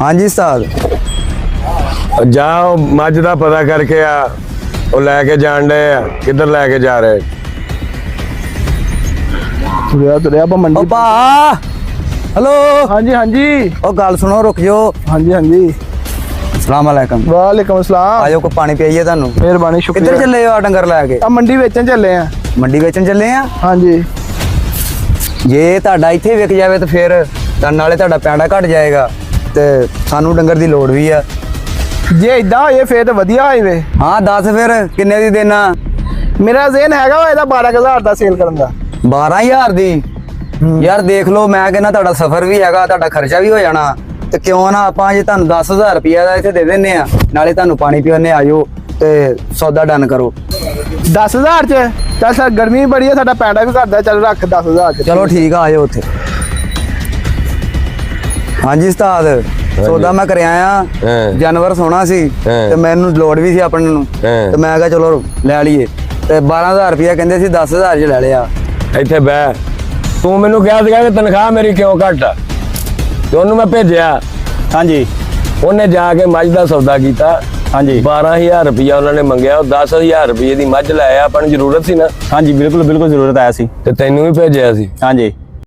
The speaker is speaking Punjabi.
ਹਾਂਜੀ ਉਸਤਾਦ। ਜਾਓ ਮੱਝ ਦਾ ਪਤਾ ਕਰਕੇ ਆ, ਉਹ ਲੈ ਕੇ ਜਾਣ ਡੇ ਆ, ਕਿੱਧਰ ਲੈ ਕੇ ਜਾ ਰਹੇ? ਤੁਰਿਆ ਆਪਾਂ ਮੰਡੀ। ਓ ਭਾ ਹੈਲੋ। ਹਾਂਜੀ ਹਾਂਜੀ। ਉਹ ਗੱਲ ਸੁਣੋ, ਰੁਕ ਜਾਓ। ਹਾਂਜੀ ਹਾਂਜੀ। ਅਸਲਾਮ ਵਾਲੇਕਮ। ਵਾਲੇਕਮ ਅਸਲਾਮ। ਆਜੋ, ਕੋਈ ਪਾਣੀ ਪਿਆਈਏ ਤੁਹਾਨੂੰ। ਮਿਹਰਬਾਨੀ, ਕਿੱਧਰ ਸ਼ੁਕਰੀਆ। ਚੱਲੇ ਹੋ ਡੰਗਰ ਲੈ ਕੇ? ਆ ਮੰਡੀ ਵੇਚਣ ਚੱਲੇ ਆ। ਮੰਡੀ ਵੇਚਣ ਚੱਲੇ ਆ? ਹਾਂਜੀ। ਜੇ ਤੁਹਾਡਾ ਇੱਥੇ ਵਿਕ ਜਾਵੇ ਤਾਂ ਫਿਰ ਤਾਂ ਨਾਲੇ ਤੁਹਾਡਾ ਪੈਂਡਾ ਘਟ ਜਾਏਗਾ ਤੇ ਸਾਨੂੰ ਡੰਗਰ ਦੀ ਲੋੜ ਵੀ ਆ। ਜੇ ਇਦਾਂ ਹੋਏ ਫੇਰ ਤਾਂ ਵਧੀਆ ਹੋਏ ਵੇ। ਹਾਂ ਦੱਸ ਫਿਰ ਕਿੰਨੇ ਦੀ ਦੇਣਾ? ਮੇਰਾ ਜ਼ੇਨ ਹੈਗਾ ਵਾ ਇਹਦਾ 12,000 ਦਾ ਸੇਲ ਕਰਨ ਦਾ। 12,000 ਦੀ? ਯਾਰ ਦੇਖ ਲਓ, ਮੈਂ ਕਹਿੰਦਾ ਤੁਹਾਡਾ ਸਫ਼ਰ ਵੀ ਹੈਗਾ, ਤੁਹਾਡਾ ਖਰਚਾ ਵੀ ਹੋ ਜਾਣਾ, ਤੇ ਕਿਉਂ ਨਾ ਆਪਾਂ ਜੇ ਤੁਹਾਨੂੰ 10,000 ਰੁਪਇਆ ਦਾ ਇੱਥੇ ਦੇ ਦਿੰਨੇ ਆ, ਨਾਲੇ ਤੁਹਾਨੂੰ ਪਾਣੀ ਪਿਉਣੇ ਆਇਓ ਤੇ ਸੌਦਾ ਡਨ ਕਰੋ। 10,000 ਚ? ਚੱਲ ਸਰ, ਗਰਮੀ ਬੜੀ ਹੈ, ਸਾਡਾ ਪੈਂਡਾ ਵੀ ਘਟਦਾ, ਚੱਲ ਰੱਖ 10,000 ਚ। ਚਲੋ ਠੀਕ ਆ, ਆਇਓ ਉੱਥੇ। ਹਾਂਜੀ ਉਸਤਾਦ, ਸੌਦਾ ਮੈਂ ਕਰਿਆ ਆ। ਜਾਨਵਰ ਸੋਹਣਾ ਸੀ ਤੇ ਮੈਨੂੰ ਲੋੜ ਵੀ ਸੀ ਆਪਣੇ ਨੂੰ, ਤੇ ਮੈਂ ਕਿਹਾ ਚਲੋ ਲੈ ਲਈਏ, ਤੇ 12,000 ਰੁਪਇਆ ਕਹਿੰਦੇ ਸੀ, 10,000 ਚ ਲੈ ਲਿਆ। ਇੱਥੇ ਬਹਿ। ਤੂੰ ਮੈਨੂੰ ਕਿਹਾ ਸੀਗਾ ਕਿ ਤਨਖਾਹ ਮੇਰੀ ਕਿਉਂ ਘੱਟ ਆ, ਤੇ ਉਹਨੂੰ ਮੈਂ ਭੇਜਿਆ। ਹਾਂਜੀ। ਉਹਨੇ ਜਾ ਕੇ ਮੱਝ ਦਾ ਸੌਦਾ ਕੀਤਾ। ਹਾਂਜੀ। 12,000 ਰੁਪਇਆ ਉਹਨਾਂ ਨੇ ਮੰਗਿਆ, ਉਹ 10,000 ਰੁਪਏ ਦੀ ਮੱਝ ਲਾਇਆ। ਆਪਾਂ ਨੂੰ ਜ਼ਰੂਰਤ ਸੀ ਨਾ। ਹਾਂਜੀ, ਬਿਲਕੁਲ ਬਿਲਕੁਲ ਜ਼ਰੂਰਤ ਆਇਆ ਸੀ ਤੇ ਤੈਨੂੰ ਵੀ ਭੇਜਿਆ ਸੀ। ਹਾਂਜੀ।